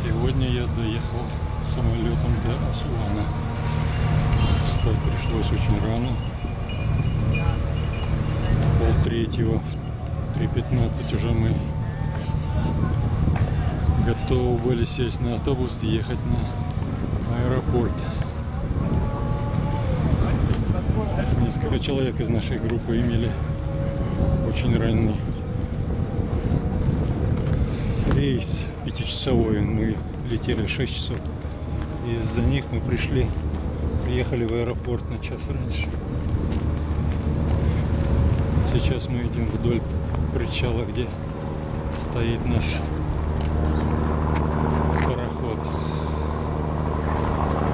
Сегодня я доехал самолетом до Асуана. Встать пришлось очень рано. 2:30, в 3:15 уже мы готовы были сесть на автобус и ехать на аэропорт. Несколько человек из нашей группы имели очень ранний рейс 5-часовой. Мы летели 6 часов. И из-за них мы приехали в аэропорт на час раньше. Сейчас мы идем вдоль причала, где стоит наш пароход.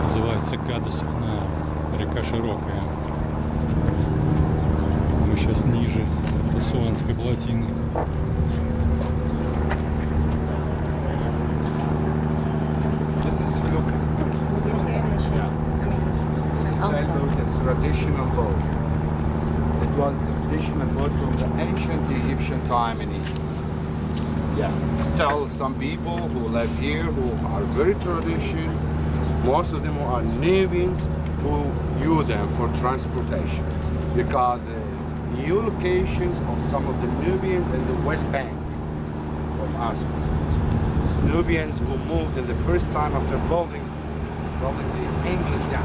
Называется Кадысов, река широкая. Мы сейчас ниже Асуанской плотины. Traditional boat. It was traditional boat from the ancient Egyptian time in Egypt. Yeah, still some people who live here who are very traditional. Most of them are Nubians who use them for transportation because the new locations of some of the Nubians in the West Bank of Aswan. These Nubians who moved in the first time after building the English dam.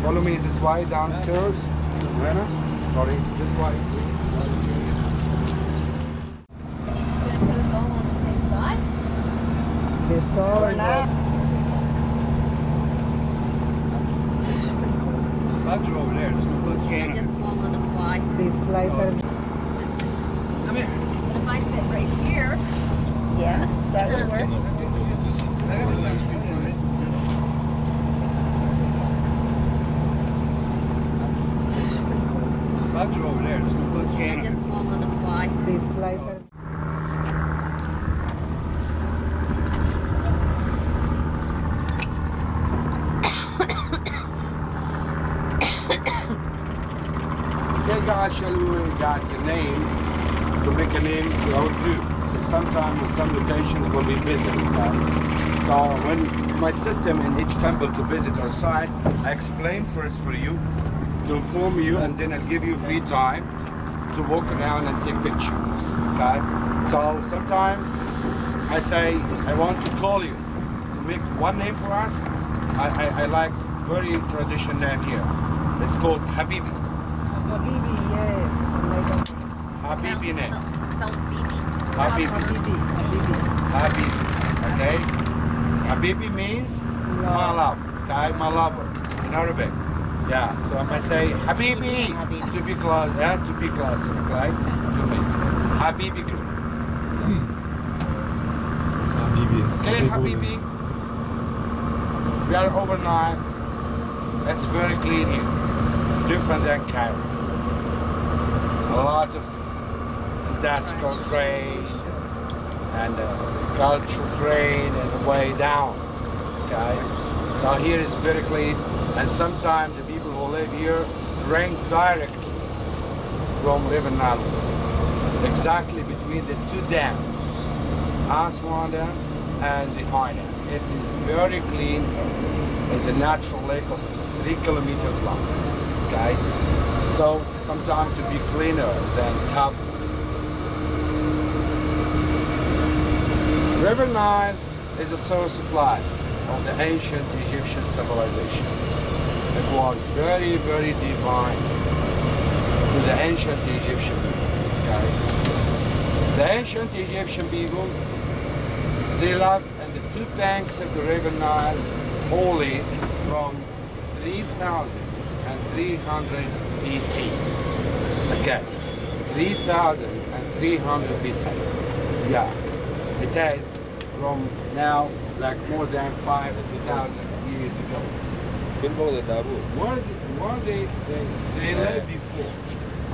Follow me this way downstairs. Sorry, this way. Put us all on the same side. This all Bugs are over there. There's no bugs. They're just small on the fly. these flies are. Come here. But if I sit right here, Yeah, that would work. Bugs are over there. There's no bugs. they're just small on the fly. These flies are. Okay, guys, shall we got the name to make a name to our group? So sometimes some locations will be busy. So when my system in each temple to visit our site, I explain first for you to inform you, and then I'll give you free time to walk around and take pictures. Okay? So sometimes I say I want to call you to make one name for us. I like very traditional name here. It's called Habibi. Habibi, yes. Like Habibi name. Felt baby. Habibi. Habibi, Habibi. Habibi. Okay? Habibi means my love. Okay? My lover. In Arabic. Yeah. So I might say Habibi. Habibi. To be close. Yeah, to be close. Okay? To me. Habibi group. Habibi. Okay, Habibi. We are overnight. It's very clean here. Different than Cairo. A lot of industrial trade and cultural trade and way down. Okay, so here it's very clean, and sometimes the people who live here drink directly from River Nile, exactly between the two dams, Aswan Dam and the High Dam. It is very clean. It's a natural lake of 3 kilometers long. Okay, so sometimes to be cleaner than tap. River Nile is a source of life of the ancient Egyptian civilization. It was very, very divine to the ancient Egyptian people. Okay, the ancient Egyptian people, they lived in the two banks of the River Nile only from 3,300 BC. Okay, 3,300 BC. Yeah, it is from now like more than 5,000 years ago. Where they lived before?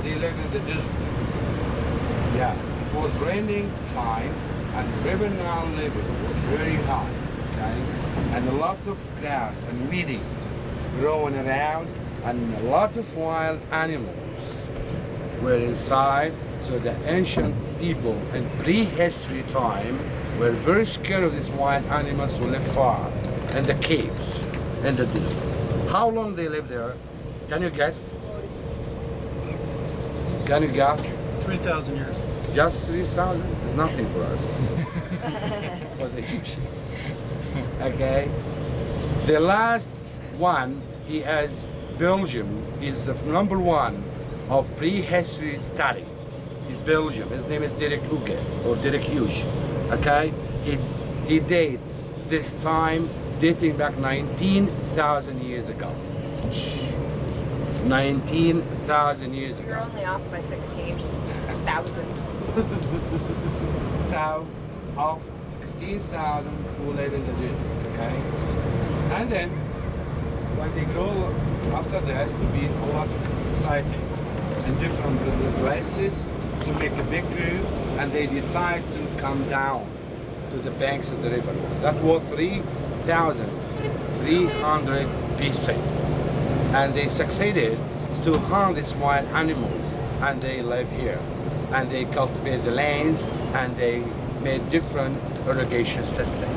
They lived in the desert. Yeah, it was raining time and River Nile level was very high. Okay, and a lot of grass and weeding growing around, and a lot of wild animals were inside. So the ancient people in prehistory time were very scared of these wild animals who live far in the caves, in the desert. How long they live there? Can you guess? Can you guess? 3,000 years. Just 3,000 is nothing for us. For the Egyptians. Okay. The last one, he has Belgium, is the number one of prehistory study. He's Belgium. His name is Derek Huge or Derek Hughes. Okay. He dates this time dating back 19,000 years ago. 19,000 years You're ago. only off by 16,000. So, of 16,000 who live in the desert, okay? And then, when they go after this to be a lot of society in different places to make a big group, and they decide to come down to the banks of the river. That was 3,300 BC. And they succeeded to hunt these wild animals, and they live here. And they cultivate the lands, and they made different irrigation system.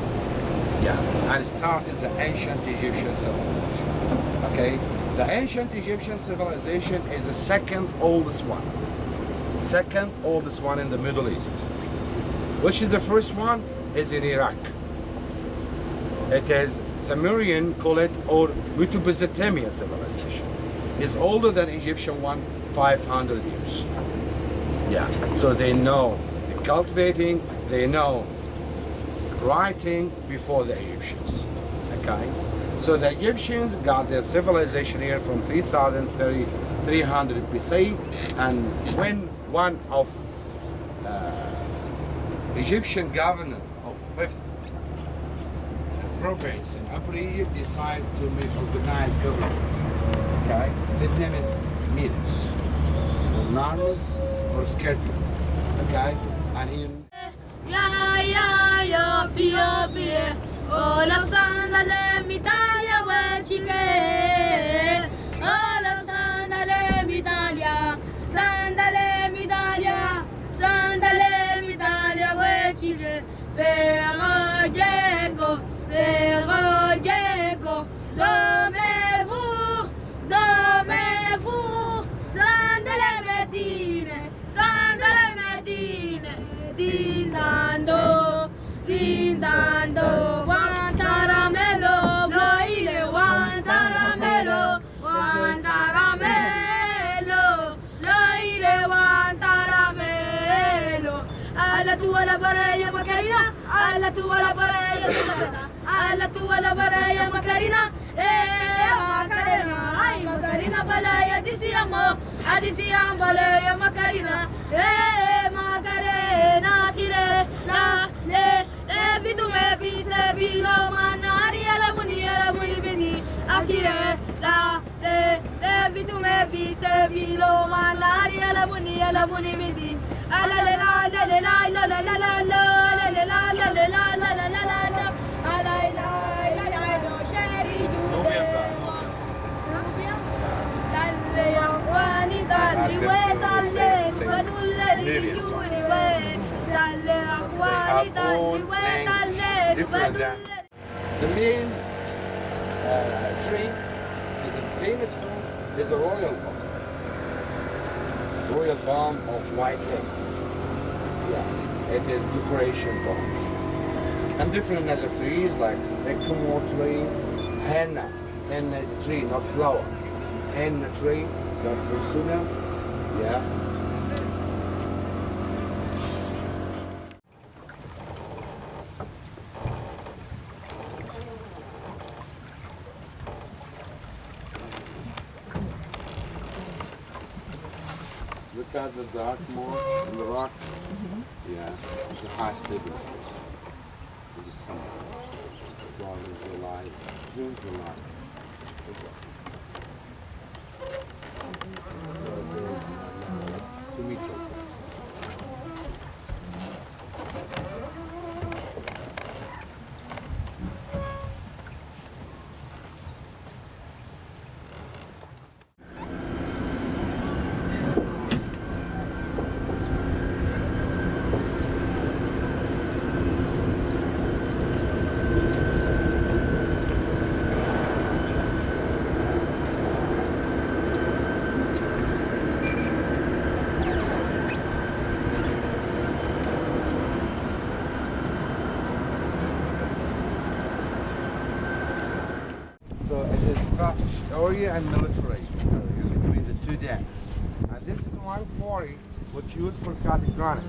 Yeah, and it started the ancient Egyptian civilization. Okay, the ancient Egyptian civilization is the second oldest one. Second oldest one in the Middle East. Which is the first one? Is in Iraq. It is Sumerian, call it, or Mesopotamia civilization. It's older than Egyptian one, 500 years. Yeah, so they know cultivating, they know writing before the Egyptians. Okay, so the Egyptians got their civilization here from 3,300 BC, and when one of Egyptian governor of 5th province in Upper Egypt decided to make organized government. Okay, his name is Midas, or Nanu, or Skerpi. Okay, and he. Ya, pia, oh la sandale m'Italia, wechike. Oh la sandale m'Italia, sandale m'Italia, wechike. Ferro Diego, dormez-vous, sandale Medine, dindando, Guantaramelo, loire, Guantaramelo, loire, Guantaramelo. Alla tua la barella Macarina, alla tua la barella Macarina, alla tua la barella Macarina, Macarena, ai Macarina balaya adisiamo balaya Macarina, Macarena sire la le vitume fise vino manari la muni beni asire la le vitume fise vino manari la muni beni ala la la la la la la la la la la la la la no sheri Nubia dalle akwani dalle we dalle badulle yuri we dalle akwani dalle we dalle badulle. The main tree is a famous one, is a royal palm. Royal palm of white lake. Yeah, it is decoration palm. And different kinds of trees like sycamore tree, henna. Henna is a tree, not flower. Henna tree, got from Sudan. Yeah. Look at the dark more in the rock. Yeah, it's a high stable fruit. It's a summer. July, June, July. So 2 meters. and military area between the two dams. And this is one quarry which used for cutting granite.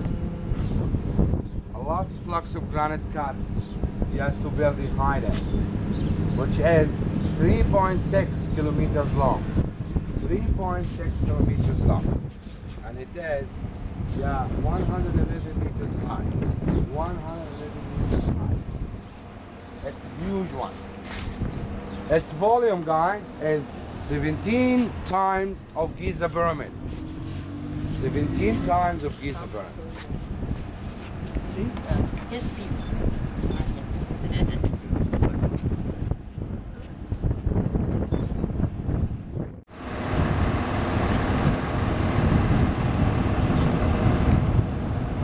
A large flux of granite cut yes, to build behind it, which is 3.6 kilometers long. 3.6 kilometers long. And it is 111 meters high. 111 meters high. It's a huge one. Its volume, guys, is 17 times of Giza pyramid. 17 times of Giza pyramid. His people.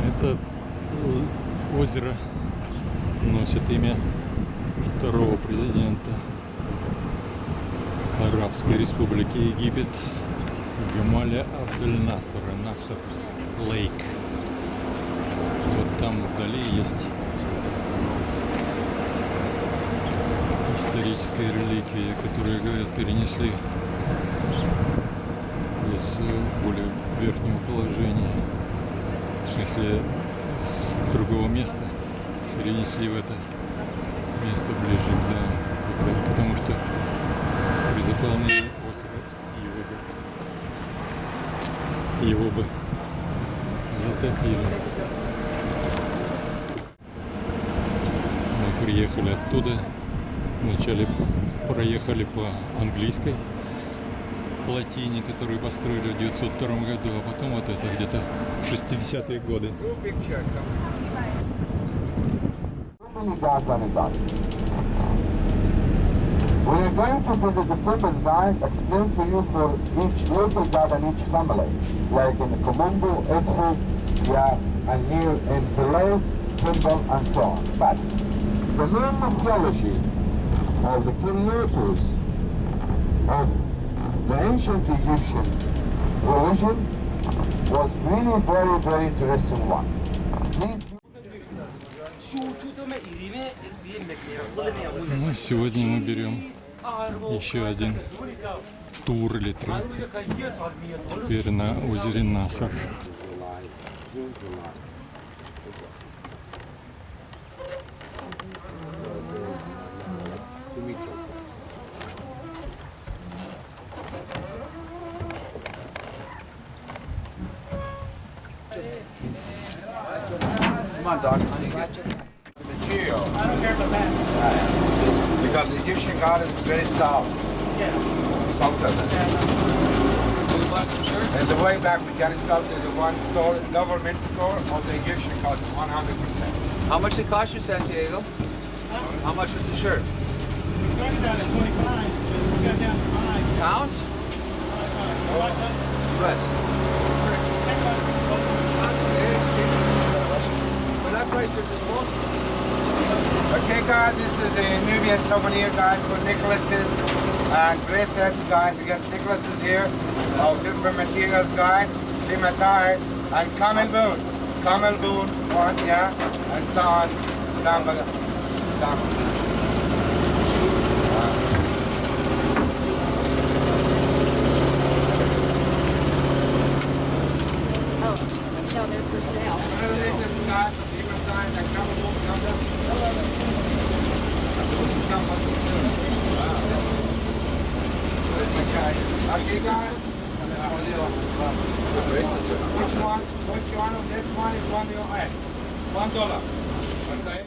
Это озеро носит имя второго президента Арабской Республики Египет Гамаля Абдель-Насера, Насер Лейк. Вот там вдали есть историческая реликвия, которую, говорят, перенесли из более верхнего положения, в смысле с другого места, перенесли в это место ближе к дамбе, потому что при заполнении озера его бы затопили. Мы приехали оттуда, вначале проехали по английской плотине, которую построили в 902 году, а потом вот это где-то в 60-е годы. We are going to visit the temples, guys, explain for you for each local god and each family. Like in Kom Омбо, Edfu, and here in File, Symbols, and so on. But the main mythology of the creators of the ancient Egyptian religion was really very, very interesting one. Ну, сегодня мы берем еще один тур или трек. Теперь на озере Насер. Come on, Doc. Because the Egyptian garden is very soft. Softer. And the way back we can start to the one store, government store of the Egyptian cost 100%. How much did it cost you, Santiago? How much was the shirt? We started out at 25, we got down to 5. Pounds? US. That's okay, it's cheap. For that price, they're disposable. Okay, guys, this is a Nubian souvenir, guys, for necklaces and bracelets, guys. We got necklaces here of different materials, guys. Hematite and camel bone. Camel bone, one, and so on. Down below. No, they're for sale. Necklaces, guys, of hematite and camel bone. Okay, guys. Which one of this one is $1 US? $1. Okay.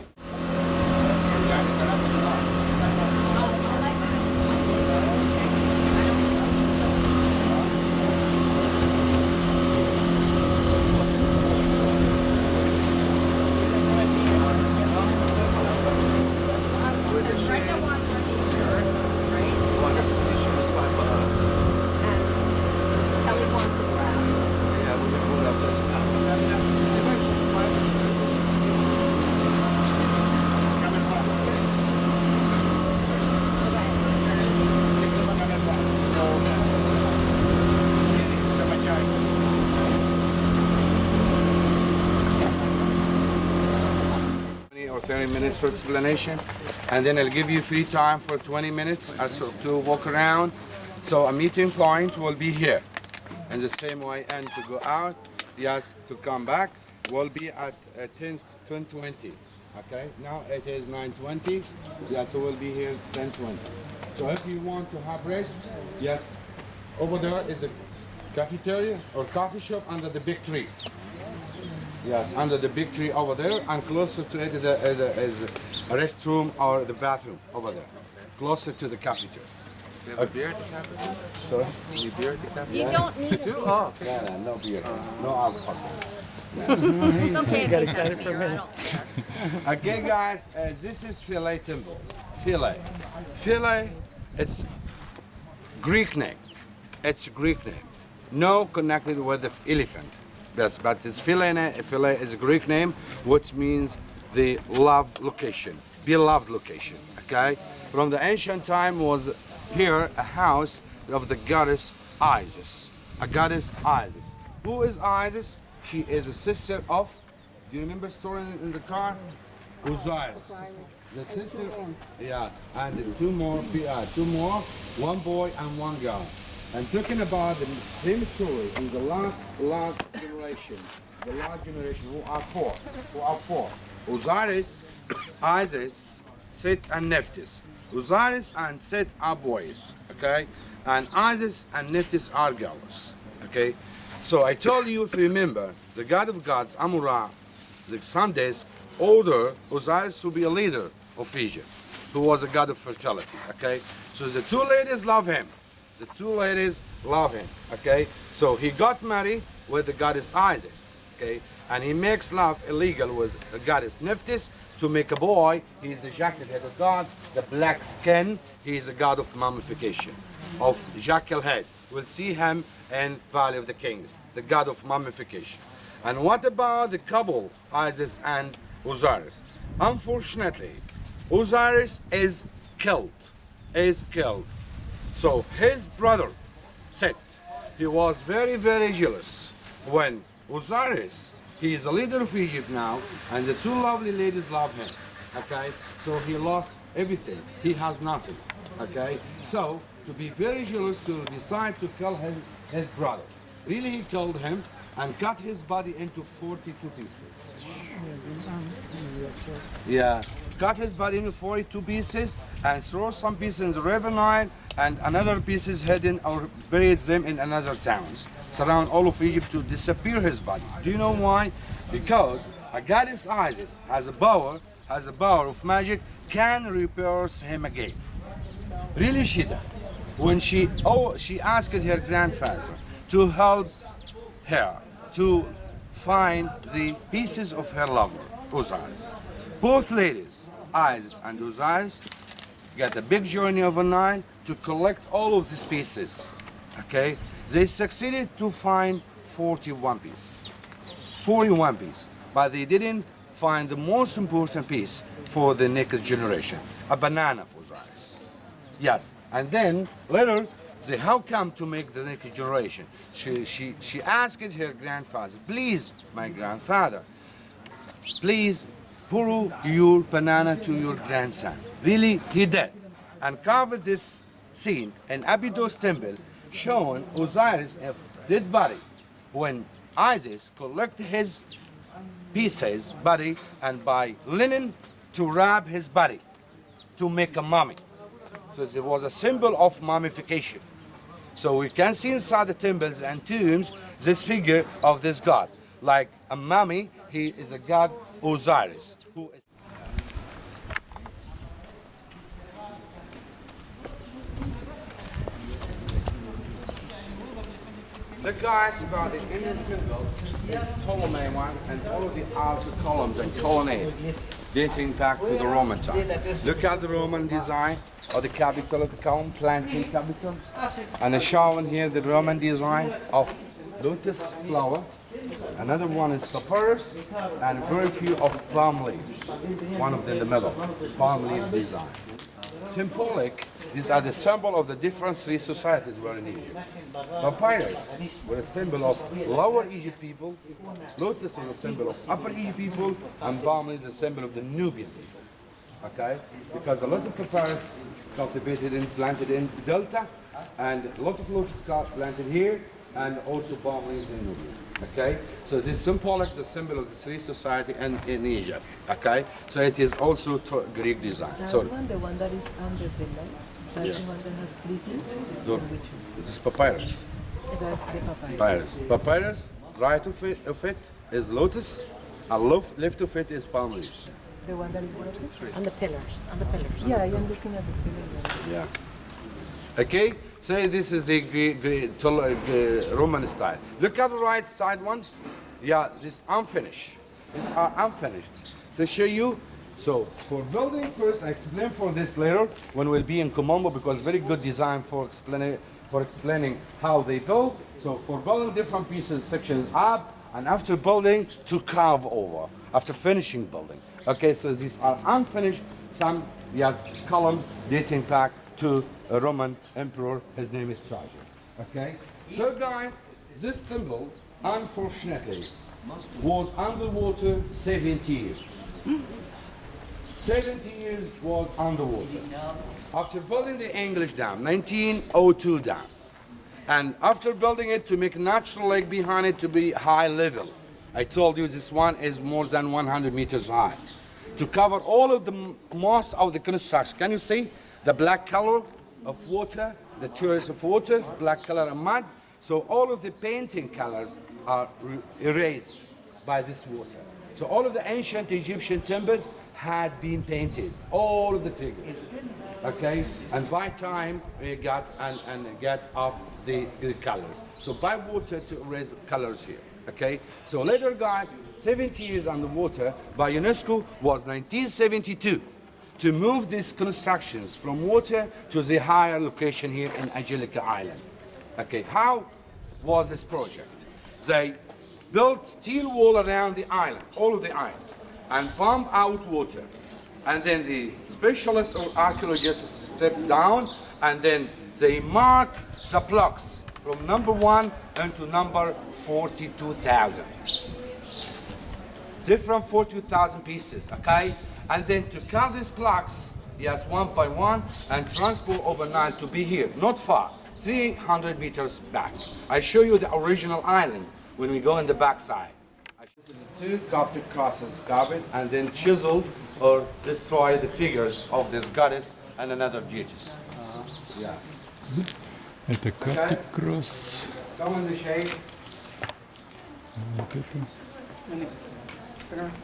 Or 30 minutes for explanation, and then I'll give you free time for 20 minutes or so to walk around So a meeting point will be here. And the same way, and to go out, yes, to come back, will be at 10:20. Okay, now it is 9:20. Yeah, so we'll be here 10:20. So if you want to have rest, yes, over there is a cafeteria or coffee shop under the big tree. Yes, under the big tree over there, and closer to it is a restroom or the bathroom over there, closer to the cafeteria. Do you have a beer at the cafeteria? Sorry? You need beer at the cafeteria? You don't need it. Oh. No beer, no alcohol. It's okay if you have beer. I don't care. Okay, guys, this is Philae Temple. Philae. Philae, it's Greek name. It's Greek name. No connected with the elephant. Yes, but it's Philae. Philae is a Greek name, which means the love location, beloved location. Okay. From the ancient time was here a house of the goddess Isis. A goddess Isis. Who is Isis? She is a sister of. Do you remember the story in the car? Osiris. The sister. Yeah, and two more. One boy and one girl. And talking about the same story in the last generation, the last generation, who are four. Osiris, Isis, Set, and Nephthys. Osiris and Set are boys, okay? And Isis and Nephthys are girls, okay? So I told you, if you remember, the god of gods, Amura, the Sundays, older Osiris will be a leader of Egypt, who was a god of fertility, okay? So the two ladies love him. The two ladies love him, okay? So he got married with the goddess Isis, okay? And he makes love illegal with the goddess Nephthys to make a boy. He is a jackal-headed god, the black skin. He is a god of mummification, of jackal head. We'll see him in Valley of the Kings, the god of mummification. And what about the couple, Isis and Osiris? Unfortunately, Osiris is killed. So his brother, Set, he was very, very jealous when Osiris, he is a leader of Egypt now, and the two lovely ladies love him, okay? So he lost everything. He has nothing, okay? So, to be very jealous, to decide to kill his brother. Really, he killed him and cut his body into 42 pieces. Yeah, cut his body into 42 pieces and throw some pieces in the river Nile, and another pieces hidden or buried them in another towns. Surround all of Egypt to disappear his body. Do you know why? Because a goddess Isis has a power of magic, can repair him again. Really, she did. When she asked her grandfather to help her to find the pieces of her lover, Osiris. Both ladies, Isis and Osiris, got a big journey overnight to collect all of these pieces. Okay? They succeeded to find 41 pieces. 41 pieces. But they didn't find the most important piece for the next generation, a banana for Osiris. Yes. And then later, they how come to make the next generation? She asked her grandfather, please, my grandfather, please pour your banana to your grandson. Really, he did. And carved this scene in Abydos temple showing Osiris a dead body when Isis collected his pieces, body, and by linen to wrap his body to make a mummy. So it was a symbol of mummification. So we can see inside the temples and tombs this figure of this god. Like a mummy, he is a god Osiris. Who is the guys about the inner temple is Ptolemy one and all of the outer columns and colonnades dating back to the Roman time. Look at the Roman design of the capital of the column, planting capitals. And showing here the Roman design of lotus flower. Another one is papyrus and very few of palm leaves. One of them in the middle, palm leaves design. Symbolic, these are the symbol of the different three societies were in Egypt. Papyrus were a symbol of lower Egypt people, lotus was a symbol of upper Egypt people, and palm leaves is a symbol of the Nubian people. Okay? Because a lot of papyrus cultivated and planted in Delta and a lot of lotus got planted here, and also palm leaves in Nubia. Okay, so this symbolic, the symbol of the three society and in Egypt. Okay, so it is also Greek design. That So one, the one that is under the legs, that's Yeah. the one that has 3 leaves. the- Or which one? this is papyrus. That's the papyrus. Papyrus. Papyrus, right of it is lotus, and left of it is palm leaves. The one that is what? On the pillars, on the pillars. Yeah, I am looking at the pillars. Yeah. Okay, so this is a Roman style. Look at the right side one. Yeah, this unfinished. These are unfinished. To show you, so for building first, I explain for this later when we'll be in Kom Омбо, because very good design for explaining how they build. So for building different pieces, sections up, and after building to carve over, after finishing building. Okay, so these are unfinished, some columns dating back to a Roman emperor. His name is Trajan. Okay, so guys, this temple unfortunately was underwater 70 years. 70 years was underwater. After building the English dam, 1902 dam, and after building it to make a natural lake behind it to be high level, I told you this one is more than 100 meters high. To cover all of the most of the construction, can you see the black color of water, the tours of water, black color and mud? So all of the painting colors are erased by this water. So all of the ancient Egyptian temples had been painted, all of the figures. Okay, and by time we got and get off the colors. So by water to erase colors here. Okay, so later guys, 70 years underwater by UNESCO was 1972 to move these constructions from water to the higher location here in Angelica Island. Okay, how was this project? They built steel wall around the island, all of the island, and pump out water. And then the specialists or archaeologists step down, and then they mark the blocks from number 1 into number 42,000. Different 42,000 pieces, okay? And then to cut these blocks, yes, one by one, and transport overnight to be here, not far, 300 meters back. I show you the original island when we go in the backside. This is 2 Coptic crosses carved and then chiseled or destroy the figures of this goddess and another deities. Yeah. Это Coptic Cross. Come in the shade. Вот это.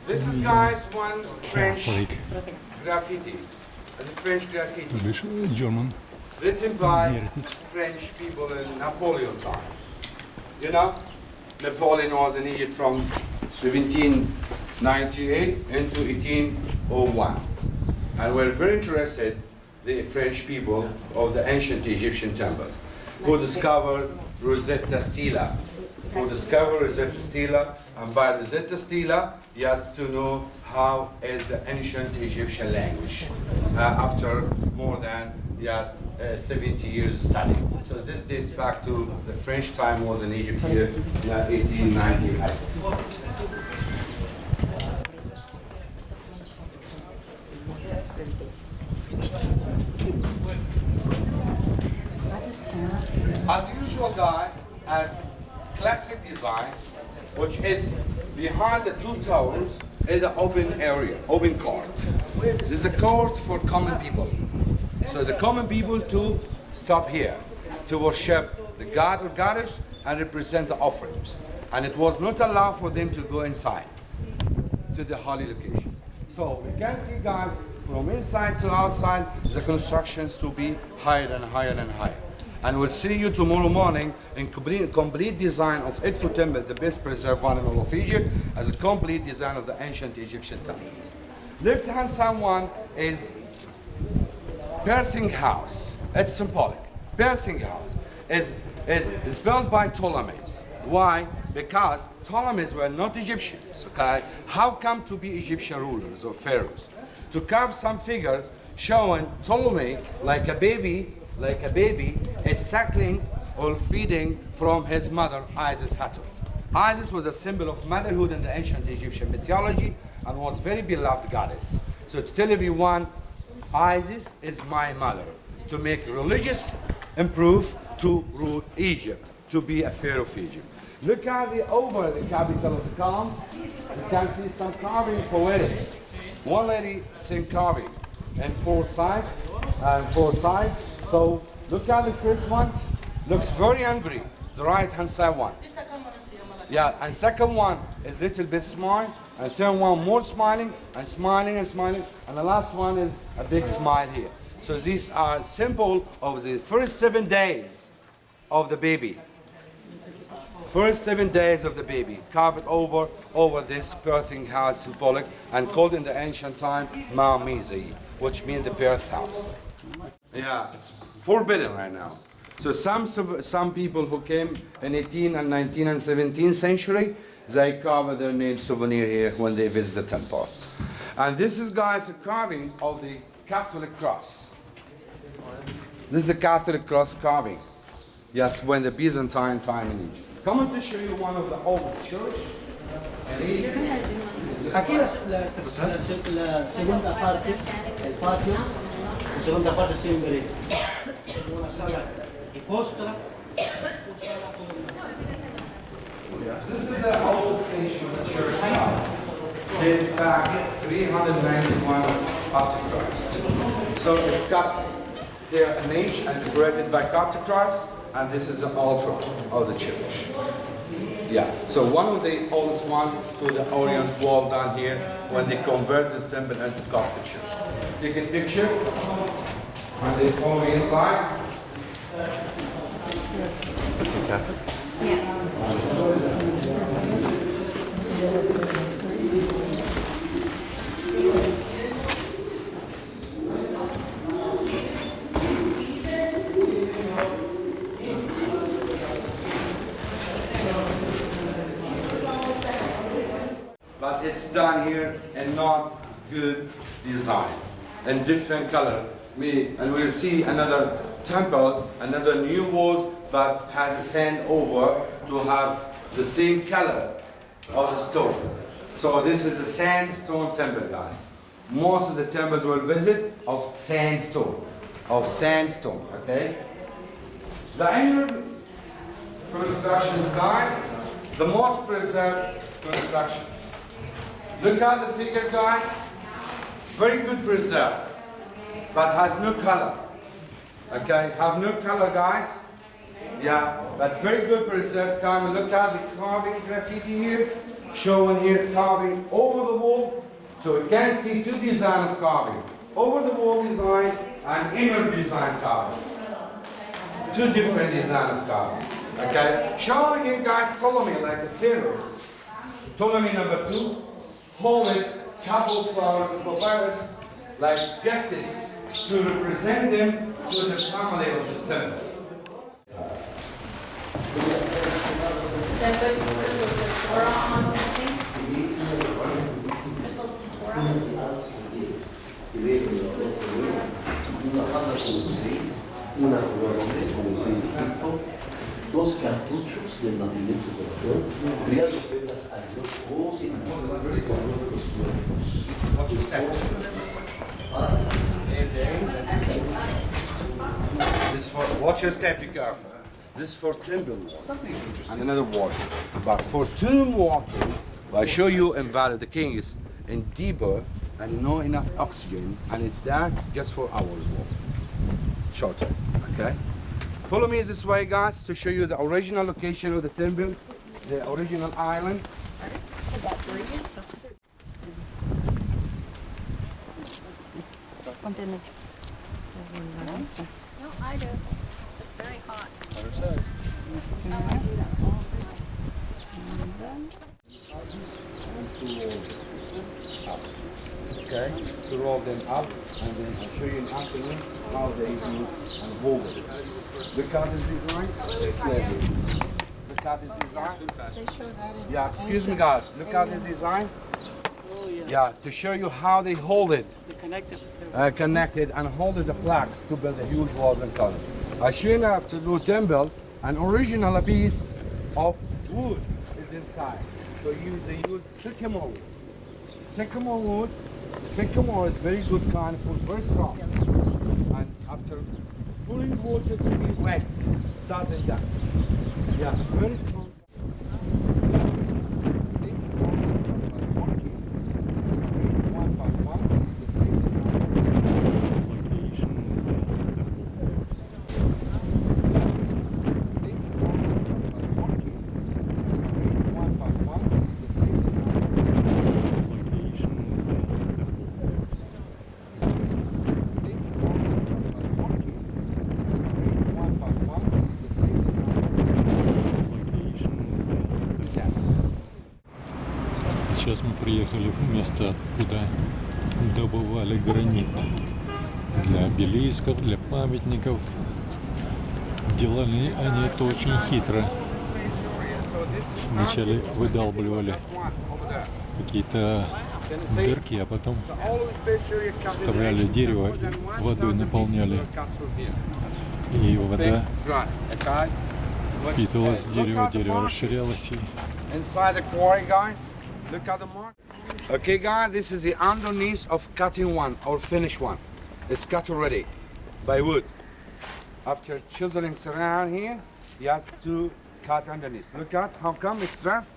This is guys one French Catholic. graffiti. It's a French graffiti Видишь, German. written by Heritage. French people in Napoleon time. You know, Napoleon was in Egypt from 1798 into 1801, and we're very interested, the French people of the ancient Egyptian temples, who discovered Rosetta Stela, and by Rosetta Stela, yes, to know how is the ancient Egyptian language after more than 70 years study. So this dates back to the French time was in Egypt here in 1898. As usual guys, as classic design, which is behind the 2 towers is an open area, open court. This is a court for common people. So the common people to stop here to worship the god or goddess and represent the offerings. And it was not allowed for them to go inside to the holy location. So we can see guys from inside to outside the constructions to be higher and higher and higher. And we'll see you tomorrow morning in complete design of Edfu temple, the best preserved one in all of Egypt, as a complete design of the ancient Egyptian temples. Left hand side one is birthing house. It's symbolic. Birthing house is built by Ptolemies. Why? Because Ptolemies were not Egyptians. Okay? How come to be Egyptian rulers or pharaohs? To carve some figures showing Ptolemy like a baby is suckling or feeding from his mother Isis Hathor. Isis was a symbol of motherhood in the ancient Egyptian mythology and was very beloved goddess. So to tell everyone, Isis is my mother. To make religious improve to rule Egypt, to be a pharaoh of Egypt. Look at over the capital of the columns. You can see some carving for ladies. One lady, same carving, and four sides. So look at the first one. Looks very angry. The right-hand side one. Yeah, and second one is little bit smile, and third one more smiling, and smiling, and smiling, and the last one is a big smile here. So these are symbol of the first 7 days of the baby. First 7 days of the baby, carved over this birthing house symbolic, and called in the ancient time Mamizi, which means the birth house. Yeah, it's forbidden right now. So some people who came in 18th and 19th and 17th century, they carve their name souvenir here when they visit the temple. And this is, guys, a carving of the Catholic cross. This is a Catholic cross carving. Yes, when the Byzantine time in Egypt. Come on to show you one of the oldest church in Egypt. Aquí la segunda parte, el patio, la segunda parte siempre una sala de postra. This is the oldest station of the church now. It is back 391 after Christ. So it's cut here an inch and decorated by Coptic Christ, and this is the altar of the church. Yeah, so one of the oldest one to the Orient wall down here when they convert this temple into Coptic church. Take a picture, and they follow me inside. But it's done here and not good design and different color. And we'll see another temples, another new walls, but has a sand over to have the same color of the stone. So this is a sandstone temple, guys. Most of the temples we'll visit of sandstone, okay? The inner constructions, guys, the most preserved construction. Look at the figure, guys. Very good preserved, but has no color. Okay, have no color, guys. Yeah, but very good preserved carving. Look at the carving graffiti here, showing here carving over the wall. So you can see two designs of carving. Over the wall design and inner design carving. Two different designs of carving. Okay, showing here, guys, Ptolemy like a pharaoh. Ptolemy number 2. Holding couple flowers of papyrus like gifts to represent them to the family of this temple. Dos cartuchos del nacimiento corazón, criando ofrendas a Dios, oh sin Watch your steps. Watch your step, be careful. This is for temple and another water. But for tomb walking, I show you in Valley the King is in deeper and not enough oxygen, and it's there just for hours walk. Shorter, okay? Follow me this way, guys, to show you the original location of the temple, the original island. No, I do. It's just very hot. Okay, to roll them up, and then I'll show you in the afternoon how they use and hold it. Look at this design. Look at this design. Yeah, excuse me, guys. Look at this design. Yeah, to show you how they hold it. Connected and hold the plaques to build a huge walls and columns. I show you now to do temple, an original piece of wood is inside. So they use sycamore wood. Sycamore wood. Sycamore is very good kind of wood, very strong. And after fully water to be wet. Doesn't that? Yeah, very strong. Сейчас мы приехали в место, куда добывали гранит для обелисков, для памятников. Делали они это очень хитро. Вначале выдалбливали какие-то дырки, а потом вставляли дерево и водой наполняли. И вода впитывалась в дерево, дерево расширялось. Inside the quarry, guys, look at the mark. Okay, guys, this is the underneath of cutting one or finish one. It's cut already by wood. After chiseling around here, yes, to cut underneath. Look at how come it's rough.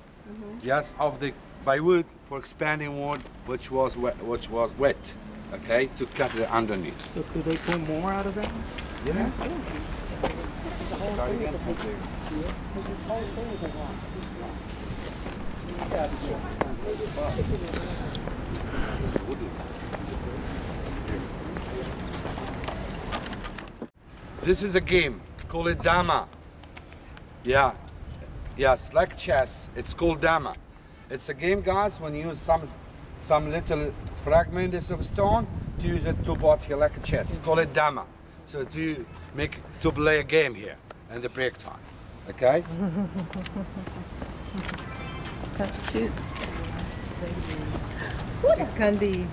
Yes, of the by wood for expanding wood, which was wet. Okay, to cut it underneath. So could they pull more out of that? Yeah. This is a game. Call it dama. Yeah. Yes, like chess. It's called dama. It's a game, guys, when you use some little fragments of stone to use it to bot here like a chess. Call it dama. So to play a game here in the break time. Okay? That's cute. Candy.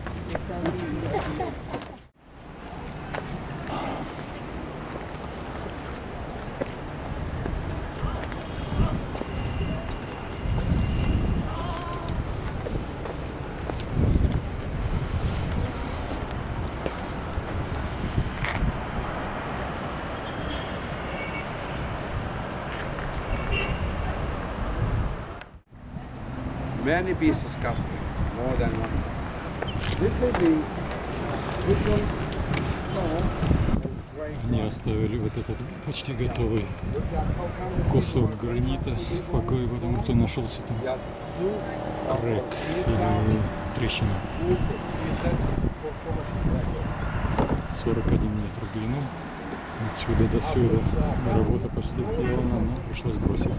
Many pieces cut here, more than one. This one Они оставили вот этот почти готовый кусок гранита в покое, потому что нашелся там крэк или трещина. 41 метр в длину. Отсюда до сюда. Работа почти сделана, но пришлось бросить.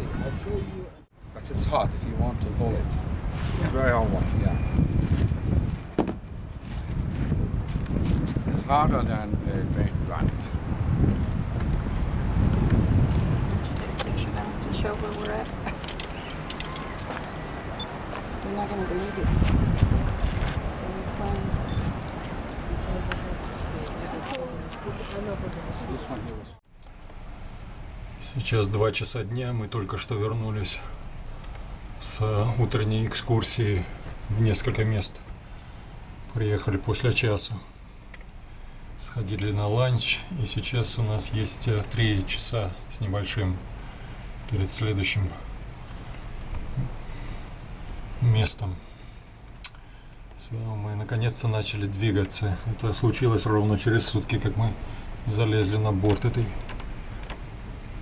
But it's hot if you want to hold it. It's very hard one, yeah. It's harder than granite. Picture now to show where we're at. You're not going to believe it. This one here was. Сейчас 2 часа дня, мы только что вернулись с утренней экскурсии в несколько мест. Приехали после часа, сходили на ланч, и сейчас у нас есть 3 часа с небольшим перед следующим местом. Мы наконец-то начали двигаться. Это случилось ровно через сутки, как мы залезли на борт этой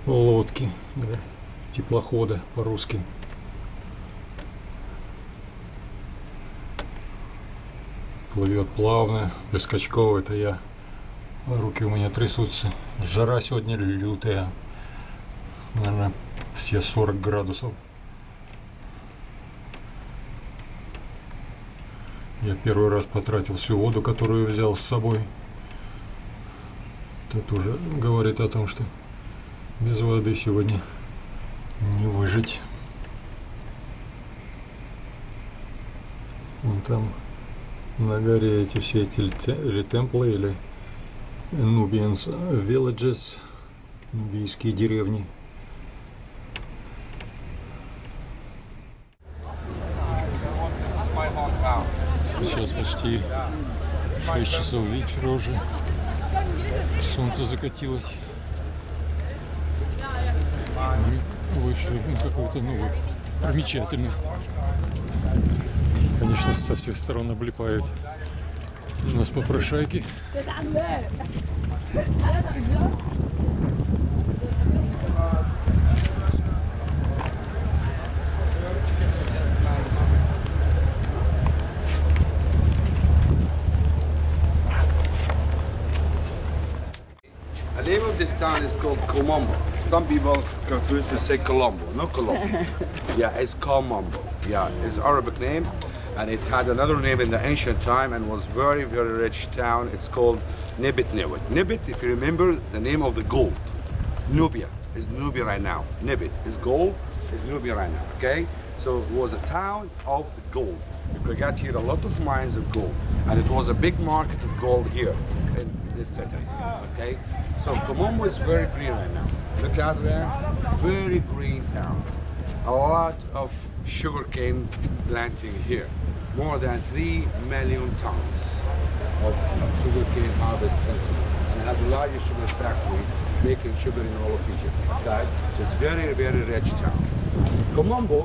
лодки, теплохода по-русски. Плывет плавно, без скачков, это я. Руки у меня трясутся. Жара сегодня лютая. Наверное, все 40 градусов. Я первый раз потратил всю воду, которую взял с собой. Это тоже говорит о том, что без воды сегодня не выжить. Вон там на горе эти все эти или темплы, или Nubians villages, нубийские деревни. Сейчас почти 6 часов вечера уже. Солнце закатилось. Мы вышли на какую-то новую примечательность. Конечно, со всех сторон облипают нас попрошайки. The name of this town is called Kom Омбо. Some people confuse to say Colombo, no Colombo. Yeah, it's Kom Омбо. Yeah, it's Arabic name, and it had another name in the ancient time and was very, very rich town. It's called Nebit Newit. Nebit, if you remember, the name of the gold. Nubia is Nubia right now. Nebit is gold, is Nubia right now. Okay, so it was a town of the gold. You could get here a lot of mines of gold, and it was a big market of gold here in this city. Okay. So Kom Омбо is very green right now. Look out there, very green town. A lot of sugarcane planting here. More than 3 million tons of sugarcane harvest. And it has the largest sugar factory making sugar in all of Egypt. Okay? So it's very, very rich town. Kom Омбо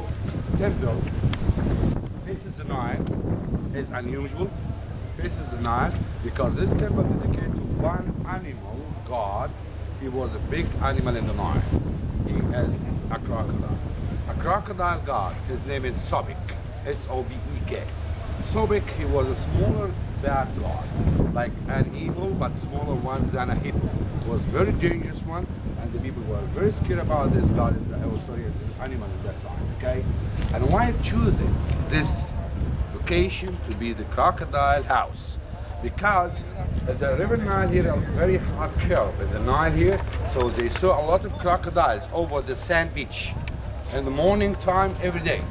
temple faces the Nile is unusual. Faces the Nile because this temple dedicated to one animal. God, he was a big animal in the Nile. He has a crocodile. A crocodile god, his name is Sobek, S-O-B-E-K. Sobek, he was a smaller bad god, like an evil but smaller one than a hippo. He was a very dangerous one, and the people were very scared about this god, this animal at that time, okay? And why choosing this location to be the crocodile house? Because the river Nile here is very hot curve in the Nile here, so they saw a lot of crocodiles over the sand beach in the morning time every day.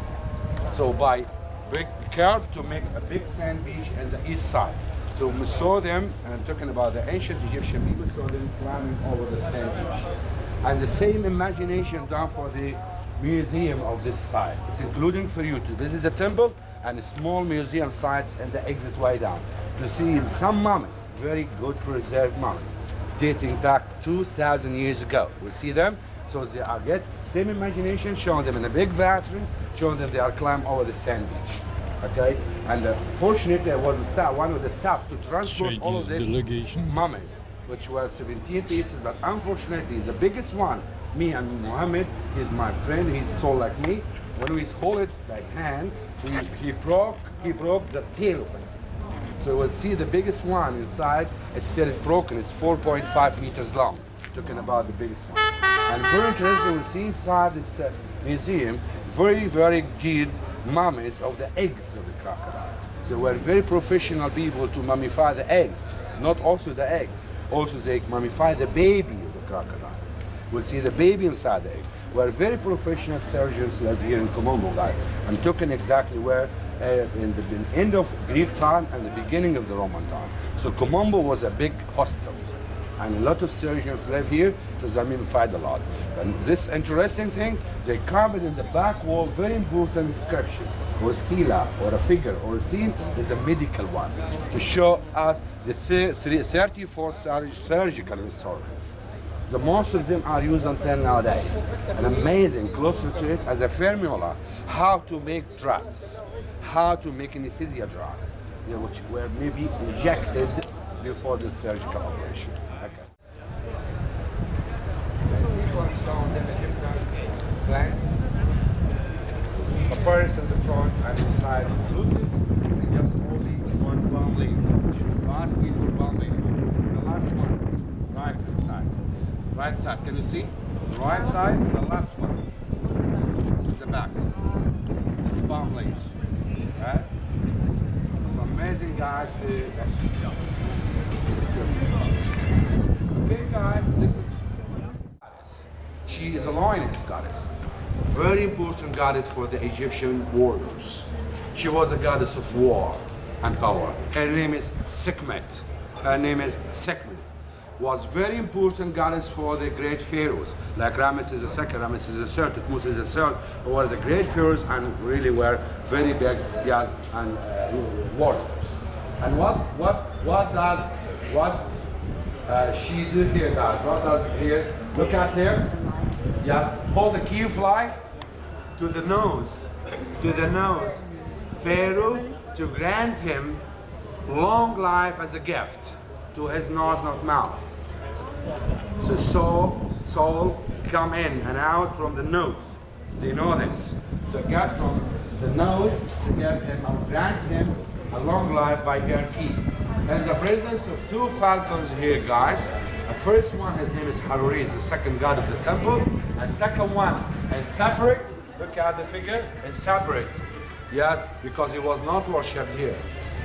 So by big curve to make a big sand beach in the east side. So we saw them, and I'm talking about the ancient Egyptian people, saw them climbing over the sand beach. And the same imagination done for the museum of this side. It's including for you to visit the temple and a small museum site and the exit way down. To see some mummies, very good preserved mummies, dating back 2,000 years ago. We'll see them, so they are get the same imagination, showing them in a big bathroom, showing them they are climbing over the sand beach. Okay, and fortunately, I was one of the staff to transport all of these mummies, which were 17 pieces. But unfortunately, the biggest one, me and Muhammad, is my friend. He's tall like me. When we hold it by hand, he broke the tail of it. So we'll see the biggest one inside. It still is broken. It's 4.5 meters long. Talking about the biggest one. And very interesting, we'll see inside this museum very, very good mummies of the eggs of the crocodile. So we're very professional people to mummify the eggs, not also the eggs. Also they mummify the baby of the crocodile. We'll see the baby inside the egg. We're very professional surgeons live here in Kom Омбо, guys. I'm talking exactly where in the end of Greek time and the beginning of the Roman time. So Kom Омбо was a big hospital, and a lot of surgeons live here, so they mummified a lot. And this interesting thing, they carved in the back wall very important inscription, or stela, or a figure, or a scene, is a medical one, to show us the 34 surgical instruments. The most of them are used until nowadays. And amazing, closer to it as a formula, how to make drugs, how to make anesthesia drugs, which were maybe injected before the surgical operation. Okay. Showing them a different plant. Papyrus in the front and inside lotus, and just only one palm leaf. Should ask me for palm leaf. The last one, right inside. Right side, can you see? The right side, the last one. The back. This palm leaves. Right? So amazing, guys. Okay, guys, this is goddess. She is a lioness goddess. Very important goddess for the Egyptian warriors. She was a goddess of war and power. Her name is Sekhmet. Her name is Sekhmet. Was very important goddess for the great pharaohs, like Ramesses II, Ramesses III, Tutmosis III, who were the great pharaohs and really were very big and warriors. And what does she do here, guys? What does here? Look at here. Yes, hold the key of life to the nose. Pharaoh to grant him long life as a gift to his nose, not mouth. So soul come in and out from the nose. Do you know this? So get from the nose to give him or grant him a long life by her key. There's the presence of two falcons here, guys. The first one, his name is Haruri, is the second god of the temple. And second one, and separate, look at the figure, and separate. Yes, because he was not worshipped here.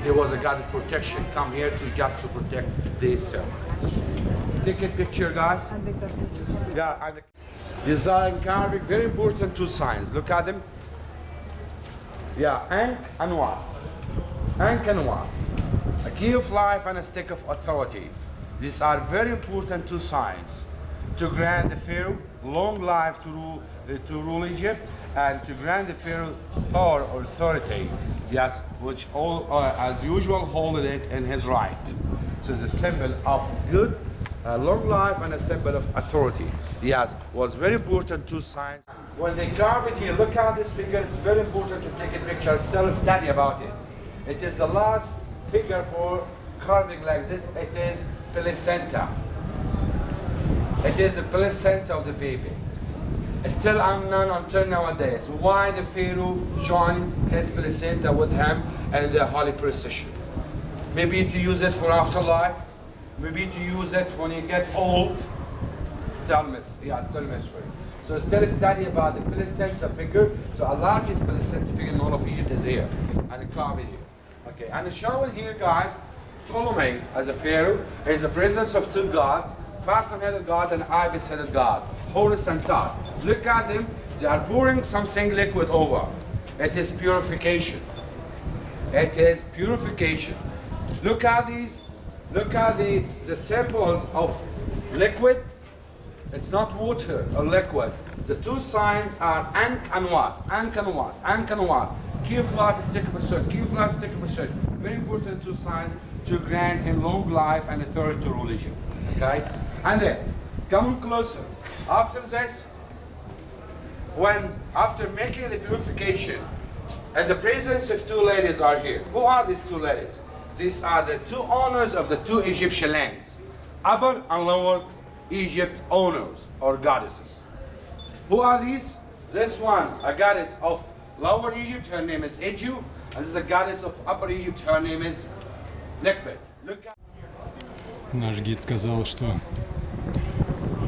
He was a god of protection, come here to just to protect this. Take a picture, guys. Yeah, and the design carving, very important two signs. Look at them. Yeah, Ankh and Was. Ankh and Was. A key of life and a stick of authority. These are very important two signs to grant the Pharaoh long life to rule Egypt and to grant the Pharaoh power or authority. Yes, which all, as usual, hold it in his right. So it's a symbol of good, long life, and a symbol of authority. Yes, was very important two signs. When they carve it here, look at this figure. It's very important to take a picture. Still study about it. It is the last figure for carving like this. It is placenta. It is the placenta of the baby. It's still unknown until nowadays why the Pharaoh joined his placenta with him and the holy procession. Maybe to use it for afterlife, maybe to use it when you get old. Still mystery. So still study about the placenta figure. So a largest placenta figure in all of Egypt is here, and a carved here. Okay, and showing here, guys, Ptolemy as a pharaoh is the presence of two gods, falcon-headed god and ibis-headed god, Horus and Thoth. Look at them; they are pouring something liquid over. It is purification. It is purification. Look at these. Look at the symbols of liquid. It's not water or liquid. The two signs are Ankh and Was. Ankh and Was. Ankh and Was. Key of life, stick of a sword. Key of life, stick of a sword. Very important two signs to grant him long life and authority to rule Egypt. Okay? And then, coming closer. After this, after making the purification, and the presence of two ladies are here. Who are these two ladies? These are the two owners of the two Egyptian lands. Upper and Lower Egypt owners or goddesses. Who are these? This one, a goddess of Lower Egypt, her name is Edfu, and this is a goddess of Upper Egypt, her name is Nekbet. Look at... Наш гид сказал, что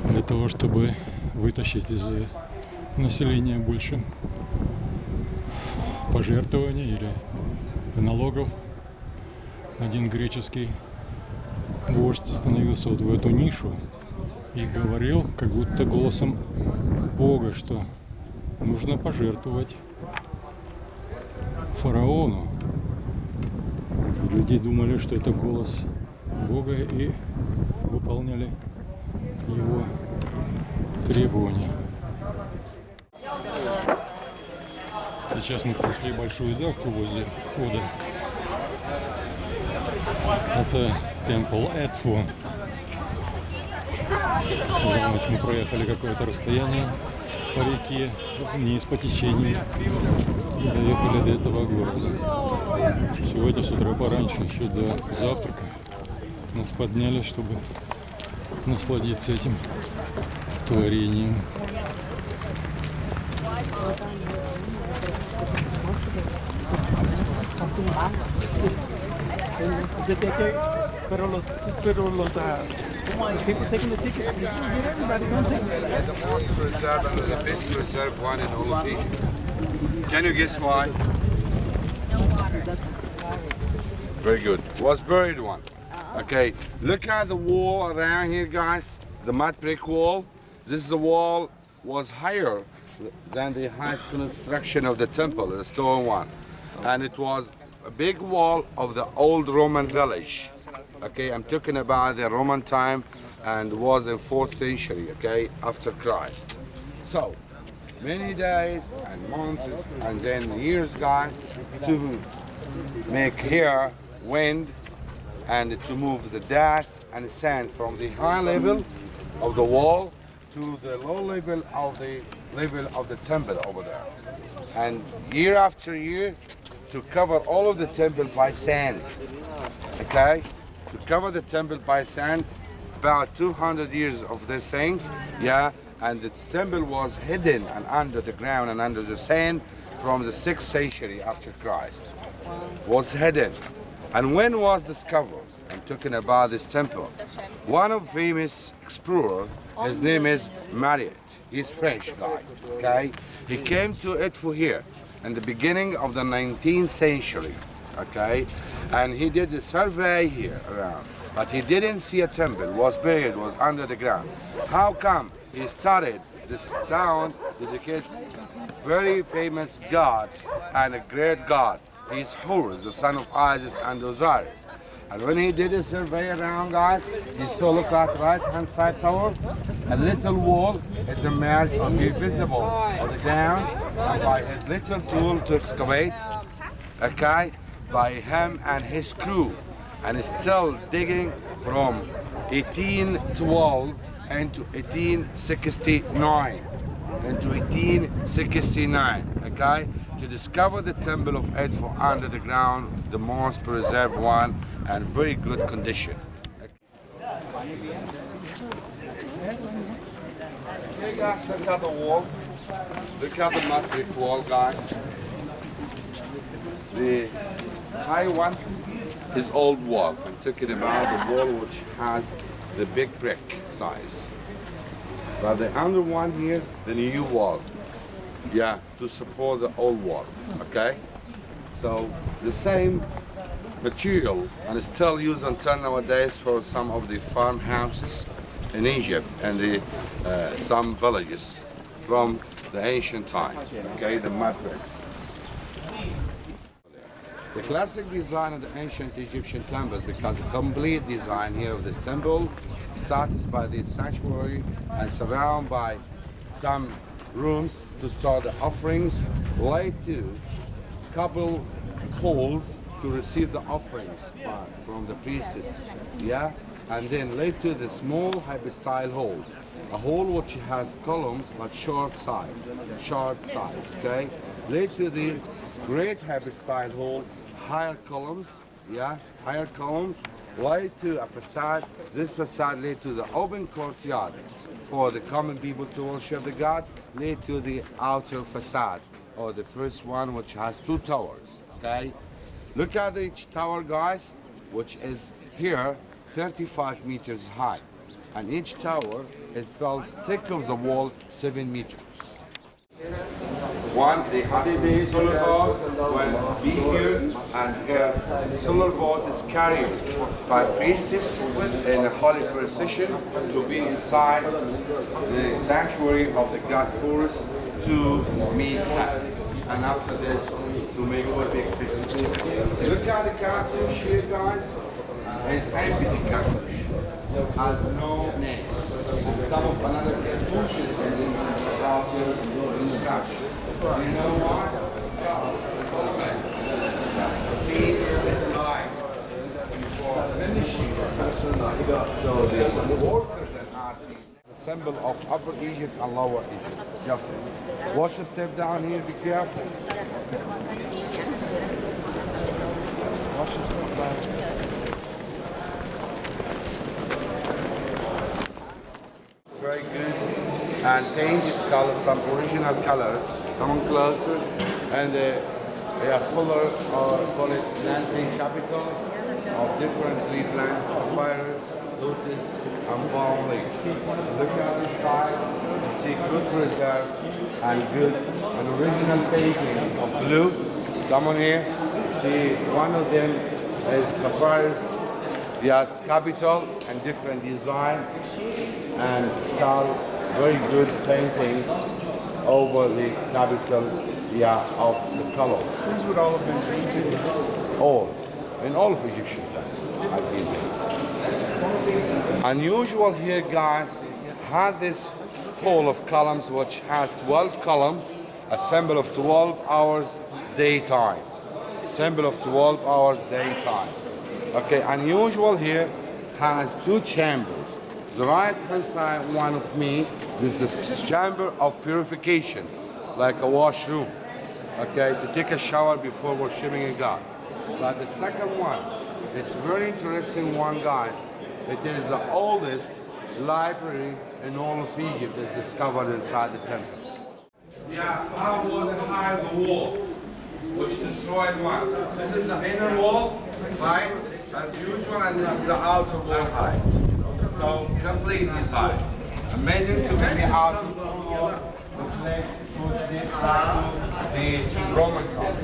для того, чтобы вытащить из населения больше пожертвований или налогов, один греческий вождь становился вот в эту нишу и говорил, как будто голосом Бога, что нужно пожертвовать фараону. Люди думали, что это голос Бога и выполняли его требования. Сейчас мы прошли большую давку возле входа. Это темпл Edfu. За ночь мы проехали какое-то расстояние по реке, вниз по течению, и доехали до этого города. Сегодня с утра пораньше, еще до завтрака, нас подняли, чтобы насладиться этим творением. Pero los people taking the tickets, get everybody going to take it. The most preserved and the best preserved one in all of Egypt. Can you guess why? Very good. Was buried one. Okay, look at the wall around here, guys. The mud brick wall. This is the wall was higher than the highest construction of the temple, the stone one. And it was a big wall of the old Roman village. Okay, I'm talking about the Roman time and was in 4th century, okay, after Christ. So, many days and months and then years, guys, to make here wind and to move the dust and sand from the high level of the wall to the low level of the temple over there. And year after year, to cover all of the temple by sand. Okay? To cover the temple by sand, about 200 years of this thing, yeah, and the temple was hidden and under the ground and under the sand from the 6th century after Christ. Was hidden. And when was discovered? I'm talking about this temple. One of famous explorer, his name is Marriott. He's French guy, okay? He came to Edfu here in the beginning of the 19th century, okay? And he did a survey here around, but he didn't see a temple, was buried, was under the ground. How come? He started this town dedicated very famous God and a great God. He's Horus, the son of Isis and Osiris. And when he did a survey around, guys, he saw, look at the right-hand side tower, a little wall is emerged or be visible on the ground, and by his little tool to excavate, okay, by him and his crew, and is still digging from 1812 into 1869, okay, to discover the temple of Edfu under the ground, the most preserved one and very good condition. Okay guys, look at the wall. Look at the mud brick wall, guys. The high one is old wall. I'm talking about the wall which has the big brick size. But the under one here, the new wall. Yeah, to support the old wall, okay? So the same material and it's still used until nowadays for some of the farmhouses in Egypt and the, some villages from the ancient time, okay, the mud bricks. The classic design of the ancient Egyptian temples, because the complete design here of this temple starts by the sanctuary and surrounded by some rooms to store the offerings, laid to couple holes to receive the offerings from the priestess, yeah, and then laid to the small hypostyle hole, a hole which has columns but short size, okay, laid to the great hypostyle hole, higher columns, yeah, higher columns, laid to a facade. This facade led to the open courtyard for the common people to worship the God, led to the outer facade, or the first one which has two towers, okay? Look at each tower, guys, which is here 35 meters high, and each tower is built thick of the wall 7 meters. One, the Habibi solar boat will be here, and here the solar boat is carried by priests in a holy procession to be inside the sanctuary of the god Horus to meet her. And after this, to make a big festival. Look at the cartouche here, guys. It's empty cartouche. Has no name. And some of another cartouches in this outer instruction. You know why? He is dying before finishing the so the workers and artists, the symbol of Upper Egypt and Lower Egypt. Just watch the step down here, be careful. Watch the step down. Very good. And change its color, some original colors. Come on closer. And they are fuller, or call it planting capitals of different sleep plants, papyrus, lotus, and palm leaf. Look at the side, you see good preserve and good, an original painting of blue. Come on here. See, one of them is papyrus. Yes, capital and different design, and style, very good painting over the capital, yeah, of the color. These would all have been painted? All. In all of Egyptian times, I believe. Unusual here, guys, had this hall of columns which has 12 columns, a symbol of 12 hours daytime. Symbol of 12 hours daytime. Okay, unusual here has two chambers. The right hand side one of me, this is the chamber of purification, like a washroom, okay, to take a shower before worshiping a god. But the second one, it's very interesting one, guys. It is the oldest library in all of Egypt that's discovered inside the temple. Yeah, how was the height of the wall, which destroyed one? This is the inner wall height, as usual, and this is the outer wall height. So completely side. Amazing to be the outer wall, which dates back to the Roman time.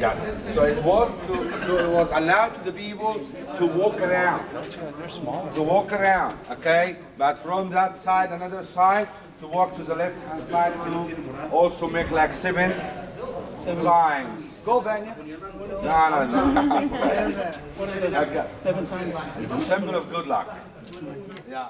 Yes. So it was allowed to the people to walk around. They're small. To walk around, okay? But from that side, another side, to walk to the left hand side to also make like seven times. Go, Vanya. No. Okay. 7 times. It's a symbol of good luck. Yeah.